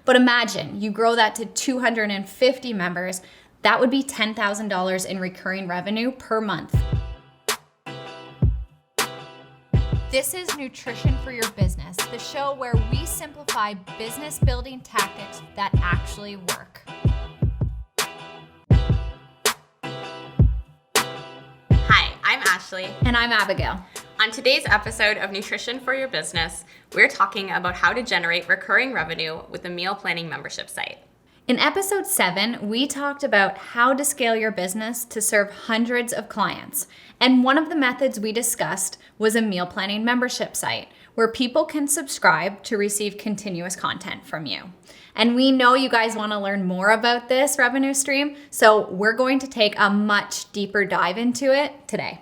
But imagine you grow that to 250 members. That would be $10,000 in recurring revenue per month. This is Nutrition for Your Business, the show where we simplify business building tactics that actually work. Hi, I'm Ashley. And I'm Abigail. On today's episode of Nutrition for Your Business, we're talking about how to generate recurring revenue with a meal planning membership site. In episode 7, we talked about how to scale your business to serve hundreds of clients. And one of the methods we discussed was a meal planning membership site where people can subscribe to receive continuous content from you. And we know you guys want to learn more about this revenue stream, so we're going to take a much deeper dive into it today.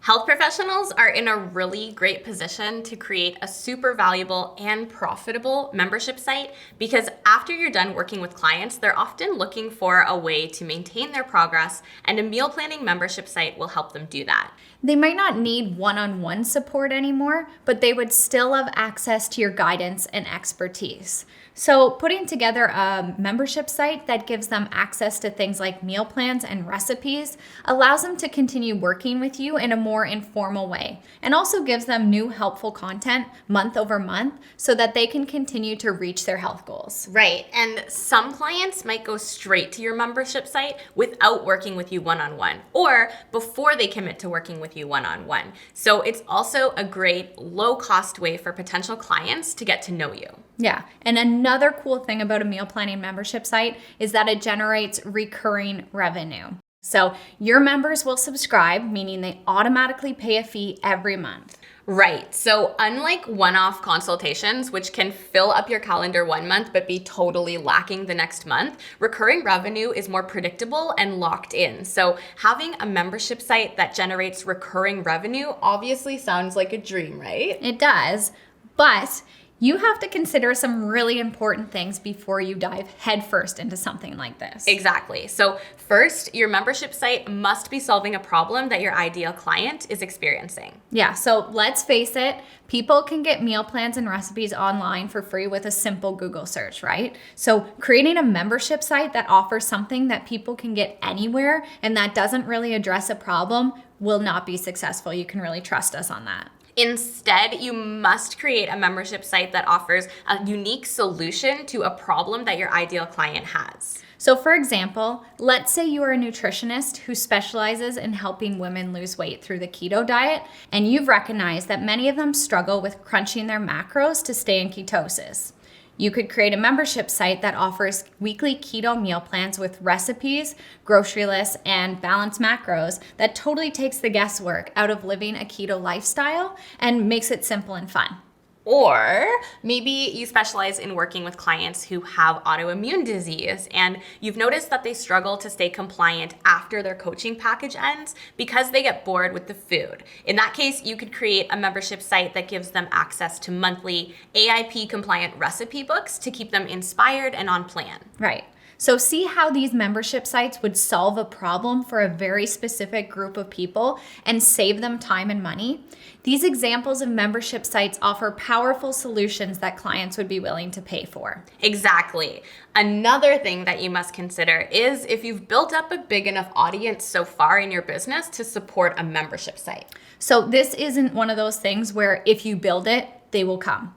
Health professionals are in a really great position to create a super valuable and profitable membership site because after you're done working with clients, they're often looking for a way to maintain their progress, and a meal planning membership site will help them do that. They might not need one-on-one support anymore, but they would still have access to your guidance and expertise. So putting together a membership site that gives them access to things like meal plans and recipes allows them to continue working with you in a more informal way, and also gives them new helpful content month over month so that they can continue to reach their health goals. Right, and some clients might go straight to your membership site without working with you one-on-one, or before they commit to working with you one-on-one. So it's also a great low-cost way for potential clients to get to know you. Yeah, and another cool thing about a meal planning membership site is that it generates recurring revenue. So your members will subscribe, meaning they automatically pay a fee every month. Right, so unlike one-off consultations, which can fill up your calendar one month but be totally lacking the next month, recurring revenue is more predictable and locked in. So having a membership site that generates recurring revenue obviously sounds like a dream, right? It does, but you have to consider some really important things before you dive headfirst into something like this. Exactly. So first, your membership site must be solving a problem that your ideal client is experiencing. Yeah, so let's face it, people can get meal plans and recipes online for free with a simple Google search, right? So creating a membership site that offers something that people can get anywhere and that doesn't really address a problem will not be successful. You can really trust us on that. Instead, you must create a membership site that offers a unique solution to a problem that your ideal client has. So for example, let's say you are a nutritionist who specializes in helping women lose weight through the keto diet, and you've recognized that many of them struggle with crunching their macros to stay in ketosis. You could create a membership site that offers weekly keto meal plans with recipes, grocery lists, and balanced macros that totally takes the guesswork out of living a keto lifestyle and makes it simple and fun. Or maybe you specialize in working with clients who have autoimmune disease and you've noticed that they struggle to stay compliant after their coaching package ends because they get bored with the food. In that case, you could create a membership site that gives them access to monthly AIP compliant recipe books to keep them inspired and on plan. Right. So see how these membership sites would solve a problem for a very specific group of people and save them time and money? These examples of membership sites offer powerful solutions that clients would be willing to pay for. Exactly. Another thing that you must consider is if you've built up a big enough audience so far in your business to support a membership site. So this isn't one of those things where if you build it, they will come.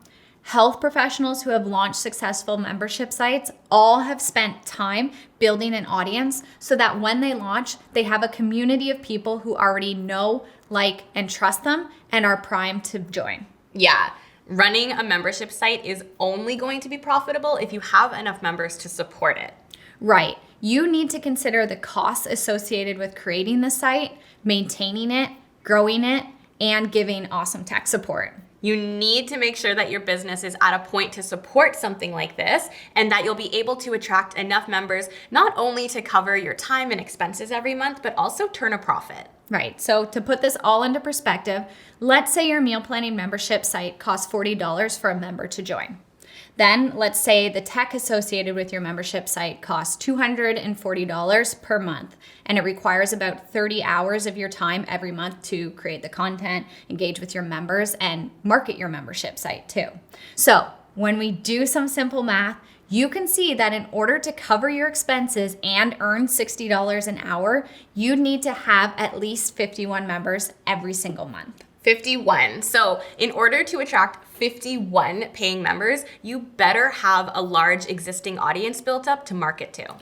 Health professionals who have launched successful membership sites all have spent time building an audience so that when they launch, they have a community of people who already know, like, and trust them and are primed to join. Yeah. Running a membership site is only going to be profitable if you have enough members to support it. Right. You need to consider the costs associated with creating the site, maintaining it, growing it, and giving awesome tech support. You need to make sure that your business is at a point to support something like this and that you'll be able to attract enough members not only to cover your time and expenses every month, but also turn a profit. Right. So to put this all into perspective, let's say your meal planning membership site costs $40 for a member to join. Then let's say the tech associated with your membership site costs $240 per month, and it requires about 30 hours of your time every month to create the content, engage with your members, and market your membership site too. So when we do some simple math, you can see that in order to cover your expenses and earn $60 an hour, you need to have at least 51 members every single month. 51. So in order to attract 51 paying members, you better have a large existing audience built up to market to.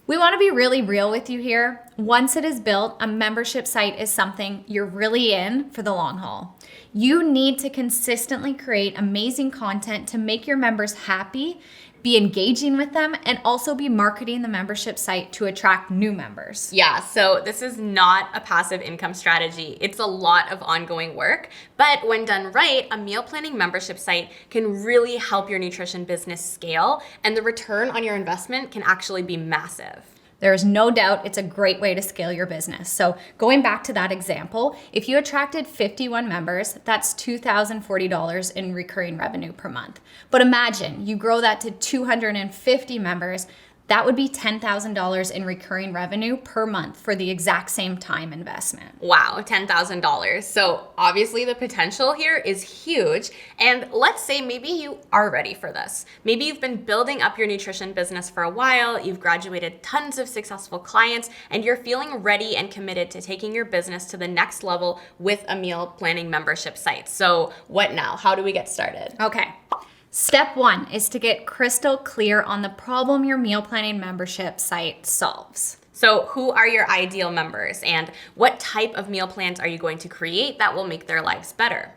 We want to be really real with you here. Once it is built, a membership site is something you're really in for the long haul. You need to consistently create amazing content to make your members happy, be engaging with them, and also be marketing the membership site to attract new members. Yeah, so this is not a passive income strategy. It's a lot of ongoing work, but when done right, a meal planning membership site can really help your nutrition business scale, and the return on your investment can actually be massive. There's no doubt it's a great way to scale your business. So going back to that example, if you attracted 51 members, that's $2,040 in recurring revenue per month. But imagine you grow that to 250 members, that would be $10,000 in recurring revenue per month for the exact same time investment. Wow, $10,000. So obviously the potential here is huge. And let's say maybe you are ready for this. Maybe you've been building up your nutrition business for a while, you've graduated tons of successful clients, and you're feeling ready and committed to taking your business to the next level with a meal planning membership site. So what now? How do we get started? Okay. Step 1 is to get crystal clear on the problem your meal planning membership site solves. So who are your ideal members and what type of meal plans are you going to create that will make their lives better?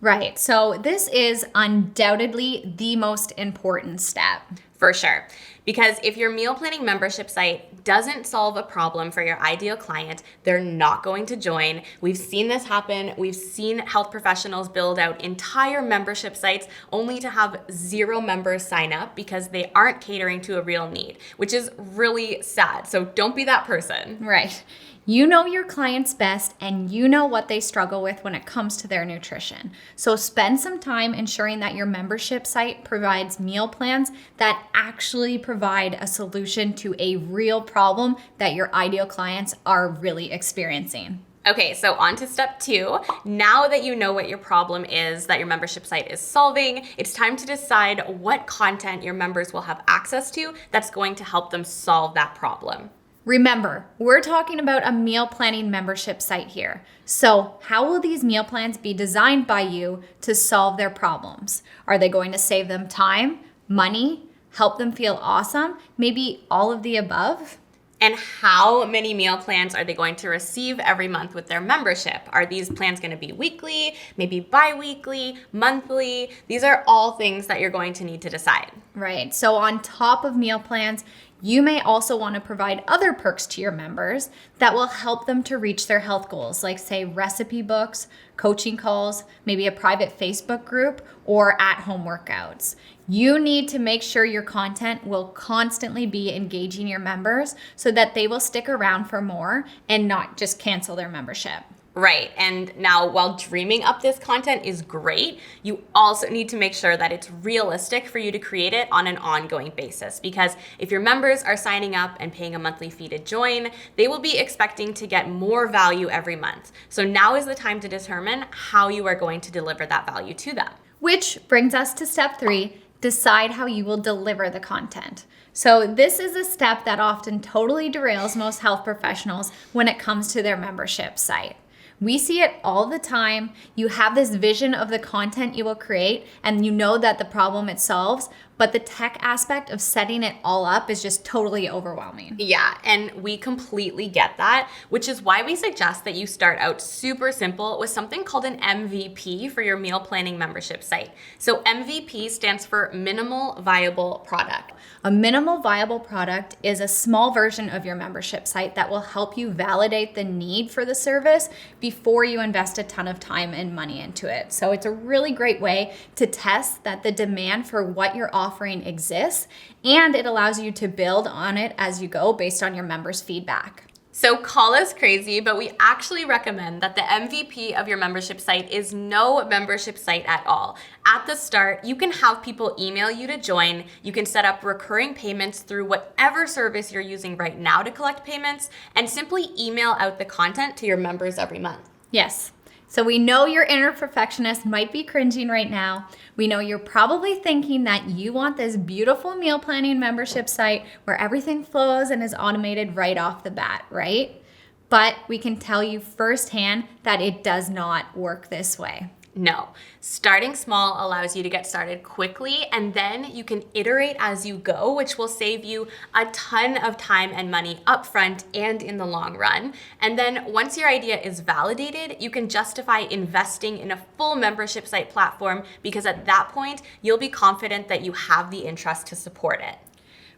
Right, so this is undoubtedly the most important step. For sure. Because if your meal planning membership site doesn't solve a problem for your ideal client, they're not going to join. We've seen this happen. We've seen health professionals build out entire membership sites only to have 0 members sign up because they aren't catering to a real need, which is really sad. So don't be that person. Right. You know your clients best and you know what they struggle with when it comes to their nutrition. So spend some time ensuring that your membership site provides meal plans that actually provide a solution to a real problem that your ideal clients are really experiencing. Okay, so on to step 2. Now that you know what your problem is that your membership site is solving, it's time to decide what content your members will have access to that's going to help them solve that problem. Remember, we're talking about a meal planning membership site here. So how will these meal plans be designed by you to solve their problems? Are they going to save them time, money, help them feel awesome, maybe all of the above? And how many meal plans are they going to receive every month with their membership? Are these plans going to be weekly, maybe bi-weekly, monthly? These are all things that you're going to need to decide. Right. So on top of meal plans, you may also want to provide other perks to your members that will help them to reach their health goals, like say recipe books, coaching calls, maybe a private Facebook group, or at-home workouts. You need to make sure your content will constantly be engaging your members so that they will stick around for more and not just cancel their membership. Right. And now, while dreaming up this content is great, you also need to make sure that it's realistic for you to create it on an ongoing basis. Because if your members are signing up and paying a monthly fee to join, they will be expecting to get more value every month. So now is the time to determine how you are going to deliver that value to them. Which brings us to step 3, decide how you will deliver the content. So this is a step that often totally derails most health professionals when it comes to their membership site. We see it all the time. You have this vision of the content you will create and you know that the problem it solves, but the tech aspect of setting it all up is just totally overwhelming. Yeah, and we completely get that, which is why we suggest that you start out super simple with something called an MVP for your meal planning membership site. So MVP stands for minimal viable product. A minimal viable product is a small version of your membership site that will help you validate the need for the service before you invest a ton of time and money into it. So it's a really great way to test that the demand for what you're offering exists, and it allows you to build on it as you go based on your members' feedback. So call us crazy, but we actually recommend that the MVP of your membership site is no membership site at all. At the start, you can have people email you to join. You can set up recurring payments through whatever service you're using right now to collect payments, and simply email out the content to your members every month. Yes. So we know your inner perfectionist might be cringing right now. We know you're probably thinking that you want this beautiful meal planning membership site where everything flows and is automated right off the bat, right? But we can tell you firsthand that it does not work this way. No. Starting small allows you to get started quickly, and then you can iterate as you go, which will save you a ton of time and money upfront and in the long run. And then once your idea is validated, you can justify investing in a full membership site platform, because at that point, you'll be confident that you have the interest to support it.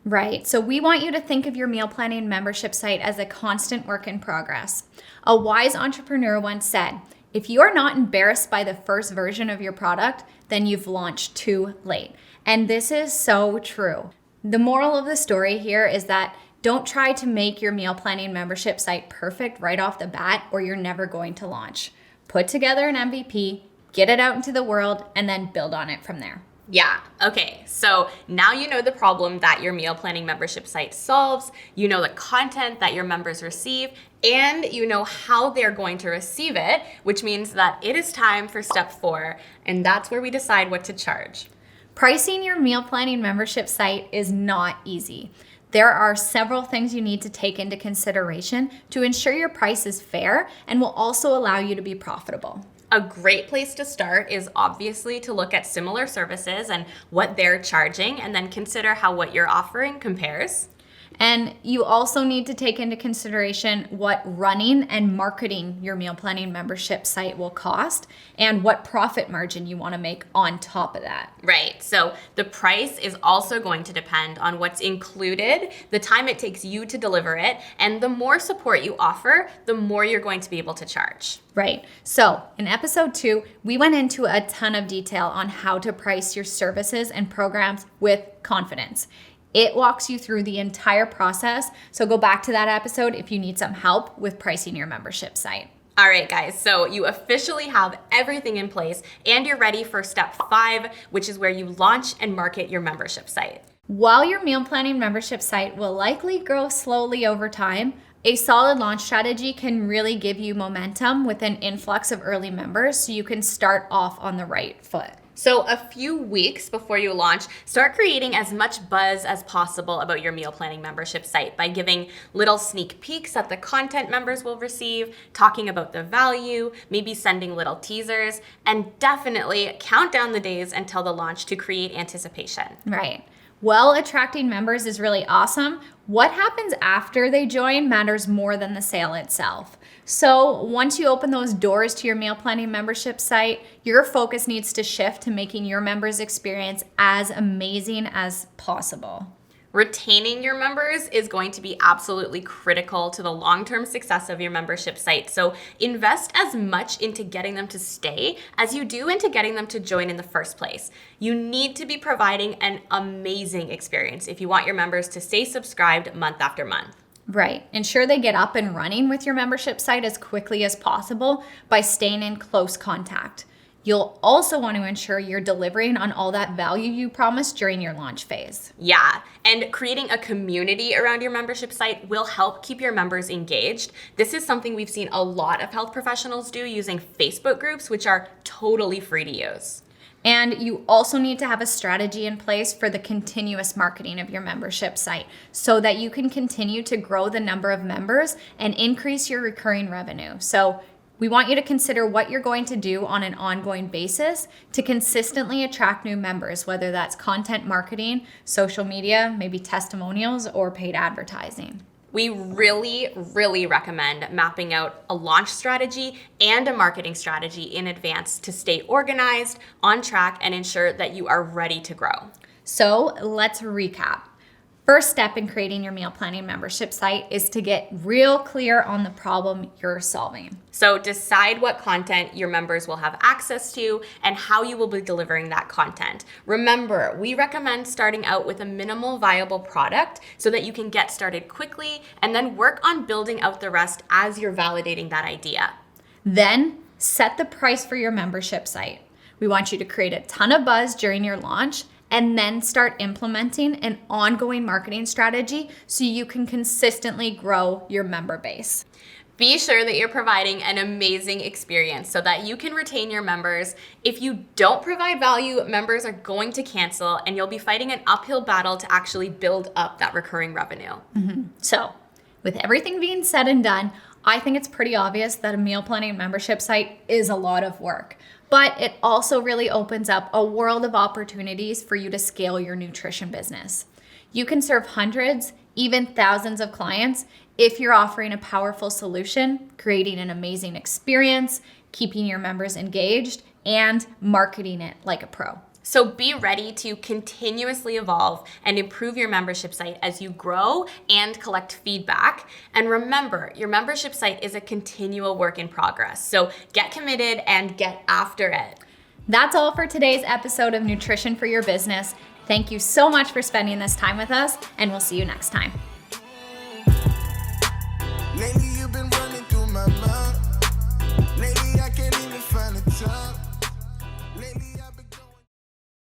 Right. So we want you to think of your meal planning membership site as a constant work in progress. A wise entrepreneur once said, if you are not embarrassed by the first version of your product, then you've launched too late. And this is so true. The moral of the story here is that don't try to make your meal planning membership site perfect right off the bat, or you're never going to launch. Put together an MVP, get it out into the world, and then build on it from there. Yeah, okay, so now you know the problem that your meal planning membership site solves, you know the content that your members receive, and you know how they're going to receive it, which means that it is time for step 4, and that's where we decide what to charge. Pricing your meal planning membership site is not easy. There are several things you need to take into consideration to ensure your price is fair and will also allow you to be profitable. A great place to start is obviously to look at similar services and what they're charging, and then consider how what you're offering compares. And you also need to take into consideration what running and marketing your meal planning membership site will cost and what profit margin you want to make on top of that. Right. So the price is also going to depend on what's included, the time it takes you to deliver it, and the more support you offer, the more you're going to be able to charge. Right. So in episode 2, we went into a ton of detail on how to price your services and programs with confidence. It walks you through the entire process. So go back to that episode if you need some help with pricing your membership site. All right, guys, so you officially have everything in place and you're ready for step 5, which is where you launch and market your membership site. While your meal planning membership site will likely grow slowly over time, a solid launch strategy can really give you momentum with an influx of early members so you can start off on the right foot. So a few weeks before you launch, start creating as much buzz as possible about your meal planning membership site by giving little sneak peeks at the content members will receive, talking about the value, maybe sending little teasers, and definitely count down the days until the launch to create anticipation. Right. While attracting members is really awesome, what happens after they join matters more than the sale itself. So once you open those doors to your meal planning membership site, your focus needs to shift to making your members' experience as amazing as possible. Retaining your members is going to be absolutely critical to the long-term success of your membership site. So invest as much into getting them to stay as you do into getting them to join in the first place. You need to be providing an amazing experience if you want your members to stay subscribed month after month. Right. Ensure they get up and running with your membership site as quickly as possible by staying in close contact. You'll also want to ensure you're delivering on all that value you promised during your launch phase. Yeah, and creating a community around your membership site will help keep your members engaged. This is something we've seen a lot of health professionals do using Facebook groups, which are totally free to use. And you also need to have a strategy in place for the continuous marketing of your membership site so that you can continue to grow the number of members and increase your recurring revenue. So we want you to consider what you're going to do on an ongoing basis to consistently attract new members, whether that's content marketing, social media, maybe testimonials, or paid advertising. We really recommend mapping out a launch strategy and a marketing strategy in advance to stay organized, on track, and ensure that you are ready to grow. So let's recap. First step in creating your meal planning membership site is to get real clear on the problem you're solving. So decide what content your members will have access to and how you will be delivering that content. Remember, we recommend starting out with a minimal viable product so that you can get started quickly and then work on building out the rest as you're validating that idea. Then set the price for your membership site. We want you to create a ton of buzz during your launch and then start implementing an ongoing marketing strategy so you can consistently grow your member base. Be sure that you're providing an amazing experience so that you can retain your members. If you don't provide value, members are going to cancel and you'll be fighting an uphill battle to actually build up that recurring revenue. So, with everything being said and done, I think it's pretty obvious that a meal planning membership site is a lot of work, but it also really opens up a world of opportunities for you to scale your nutrition business. You can serve hundreds, even thousands of clients if you're offering a powerful solution, creating an amazing experience, keeping your members engaged, and marketing it like a pro. So be ready to continuously evolve and improve your membership site as you grow and collect feedback. And remember, your membership site is a continual work in progress. So get committed and get after it. That's all for today's episode of Nutrition for Your Business. Thank you so much for spending this time with us, and we'll see you next time. Lately you've been running through my mind.